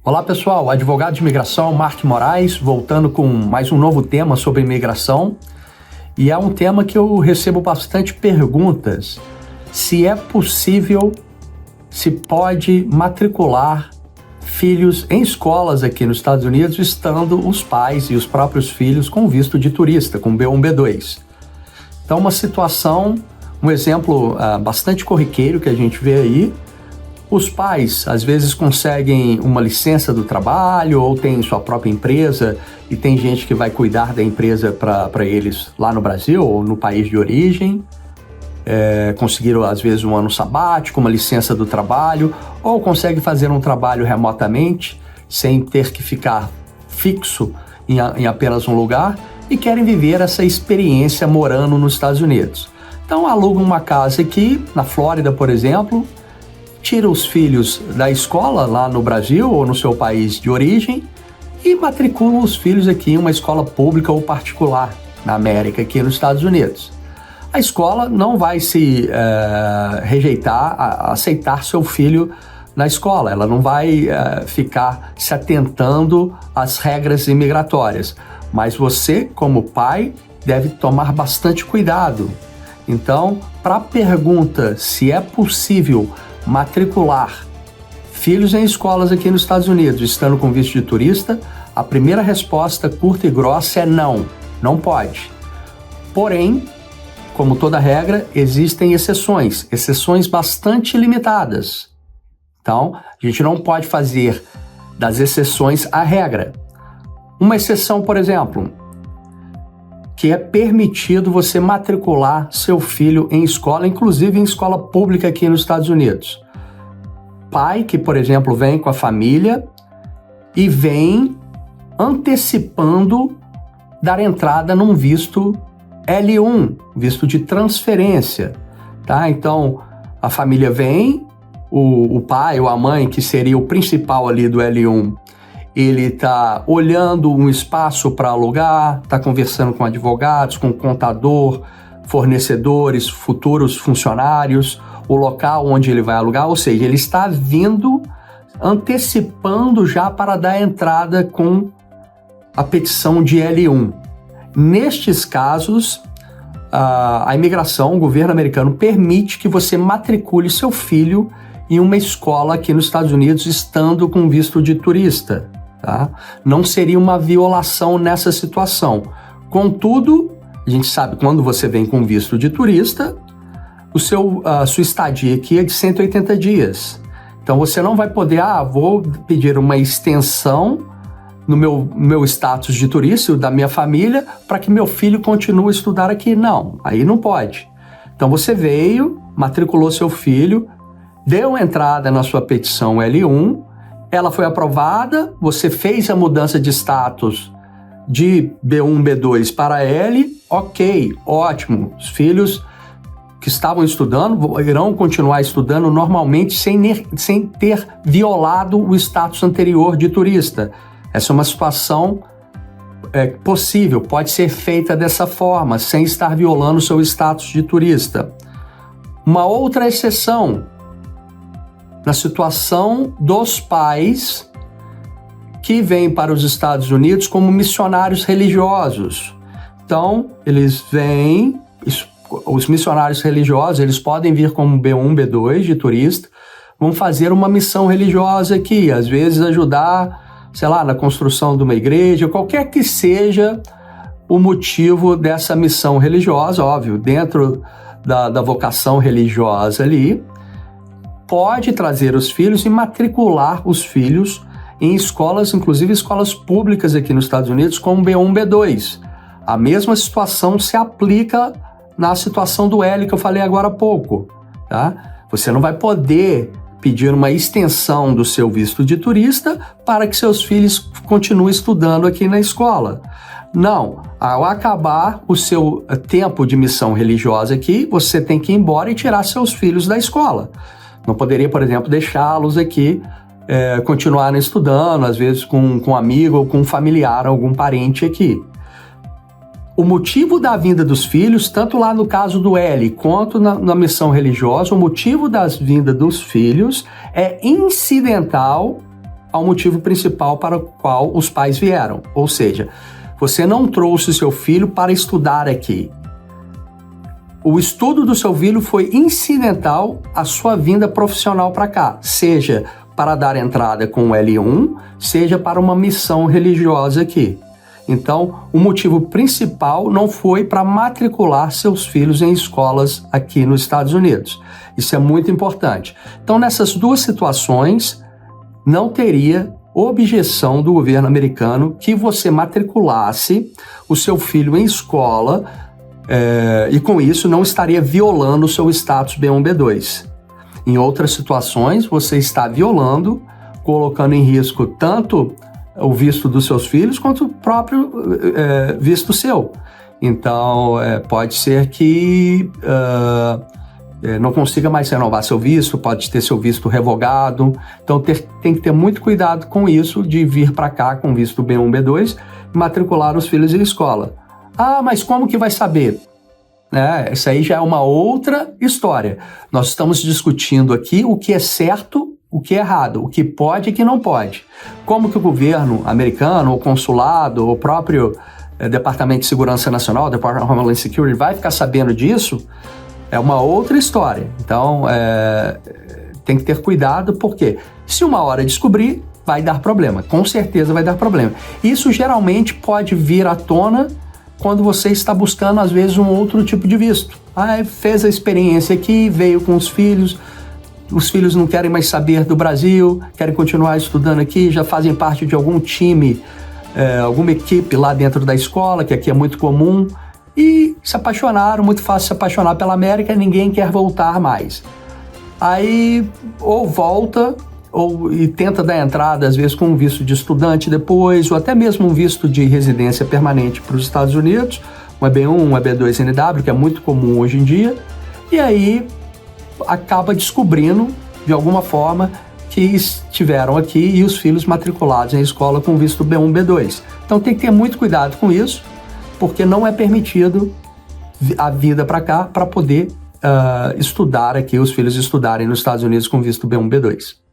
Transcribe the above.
Olá pessoal, advogado de imigração Mark Moraes, voltando com mais um novo tema sobre imigração. E é um tema que eu recebo bastante perguntas. Se é possível, se pode matricular filhos em escolas aqui nos Estados Unidos, estando os pais e os próprios filhos com visto de turista, com B1, B2. Então uma situação, um exemplo bastante corriqueiro que a gente vê aí. Os pais, às vezes, conseguem uma licença do trabalho ou tem sua própria empresa e tem gente que vai cuidar da empresa para eles lá no Brasil ou no país de origem. Conseguiram, às vezes, um ano sabático, uma licença do trabalho, ou consegue fazer um trabalho remotamente, sem ter que ficar fixo em apenas um lugar, e querem viver essa experiência morando nos Estados Unidos. Então, alugam uma casa aqui, na Flórida, por exemplo, tira os filhos da escola lá no Brasil ou no seu país de origem e matriculam os filhos aqui em uma escola pública ou particular na América, aqui nos Estados Unidos. A escola não vai se aceitar seu filho na escola, ela não vai ficar se atentando às regras imigratórias, mas você, como pai, deve tomar bastante cuidado. Então, para a pergunta se é possível matricular filhos em escolas aqui nos Estados Unidos, estando com visto de turista, a primeira resposta curta e grossa é não, não pode. Porém, como toda regra, existem exceções bastante limitadas. Então, a gente não pode fazer das exceções a regra. Uma exceção, por exemplo, que é permitido você matricular seu filho em escola, inclusive em escola pública aqui nos Estados Unidos. Pai que, por exemplo, vem com a família e vem antecipando dar entrada num visto L1, visto de transferência, tá? Então, a família vem, o pai ou a mãe, que seria o principal ali do L1, ele está olhando um espaço para alugar, está conversando com advogados, com contador, fornecedores, futuros funcionários, o local onde ele vai alugar, ou seja, ele está vindo, antecipando já para dar entrada com a petição de L1. Nestes casos, a imigração, o governo americano, permite que você matricule seu filho em uma escola aqui nos Estados Unidos, estando com visto de turista. Tá? Não seria uma violação nessa situação. Contudo, a gente sabe que quando você vem com visto de turista, a sua estadia aqui é de 180 dias. Então você não vai poder, vou pedir uma extensão no meu status de turista e da minha família para que meu filho continue a estudar aqui. Não, aí não pode. Então você veio, matriculou seu filho, deu entrada na sua petição L1, ela foi aprovada, você fez a mudança de status de B1, B2 para L, ok, ótimo. Os filhos que estavam estudando irão continuar estudando normalmente sem ter violado o status anterior de turista. Essa é uma situação possível, pode ser feita dessa forma, sem estar violando o seu status de turista. Uma outra exceção, na situação dos pais que vêm para os Estados Unidos como missionários religiosos. Então, eles vêm, os missionários religiosos, eles podem vir como B1, B2 de turista, vão fazer uma missão religiosa aqui, às vezes ajudar, sei lá, na construção de uma igreja, qualquer que seja o motivo dessa missão religiosa, óbvio, dentro da vocação religiosa ali, pode trazer os filhos e matricular os filhos em escolas, inclusive escolas públicas aqui nos Estados Unidos, como B1, B2. A mesma situação se aplica na situação do L que eu falei agora há pouco, tá? Você não vai poder pedir uma extensão do seu visto de turista para que seus filhos continuem estudando aqui na escola. Não, ao acabar o seu tempo de missão religiosa aqui, você tem que ir embora e tirar seus filhos da escola. Não poderia, por exemplo, deixá-los aqui, continuarem estudando, às vezes com um amigo ou com um familiar, algum parente aqui. O motivo da vinda dos filhos, tanto lá no caso do L quanto na missão religiosa, o motivo da vinda dos filhos é incidental ao motivo principal para o qual os pais vieram. Ou seja, você não trouxe seu filho para estudar aqui. O estudo do seu filho foi incidental à sua vinda profissional para cá, seja para dar entrada com o L1, seja para uma missão religiosa aqui. Então, o motivo principal não foi para matricular seus filhos em escolas aqui nos Estados Unidos. Isso é muito importante. Então, nessas duas situações, não teria objeção do governo americano que você matriculasse o seu filho em escola e com isso não estaria violando o seu status B1, B2. Em outras situações, você está violando, colocando em risco tanto o visto dos seus filhos quanto o próprio visto seu. Então, pode ser que não consiga mais renovar seu visto, pode ter seu visto revogado. Então, tem que ter muito cuidado com isso, de vir para cá com visto B1, B2 e matricular os filhos em escola. Ah, mas como que vai saber? Isso aí já é uma outra história. Nós estamos discutindo aqui o que é certo, o que é errado, o que pode e o que não pode. Como que o governo americano, o consulado, o próprio Departamento de Segurança Nacional, Department of Homeland Security, vai ficar sabendo disso? É uma outra história. Então, tem que ter cuidado, porque se uma hora descobrir, vai dar problema. Com certeza vai dar problema. Isso geralmente pode vir à tona quando você está buscando, às vezes, um outro tipo de visto. Fez a experiência aqui, veio com os filhos não querem mais saber do Brasil, querem continuar estudando aqui, já fazem parte de algum time, alguma equipe lá dentro da escola, que aqui é muito comum, e se apaixonaram, muito fácil se apaixonar pela América, ninguém quer voltar mais. Aí, ou volta, e tenta dar entrada, às vezes, com um visto de estudante depois, ou até mesmo um visto de residência permanente para os Estados Unidos, um EB1, um EB2 NW, que é muito comum hoje em dia, e aí acaba descobrindo, de alguma forma, que estiveram aqui e os filhos matriculados em escola com visto B1, B2. Então tem que ter muito cuidado com isso, porque não é permitido a vida para cá para poder estudar aqui, os filhos estudarem nos Estados Unidos com visto B1, B2.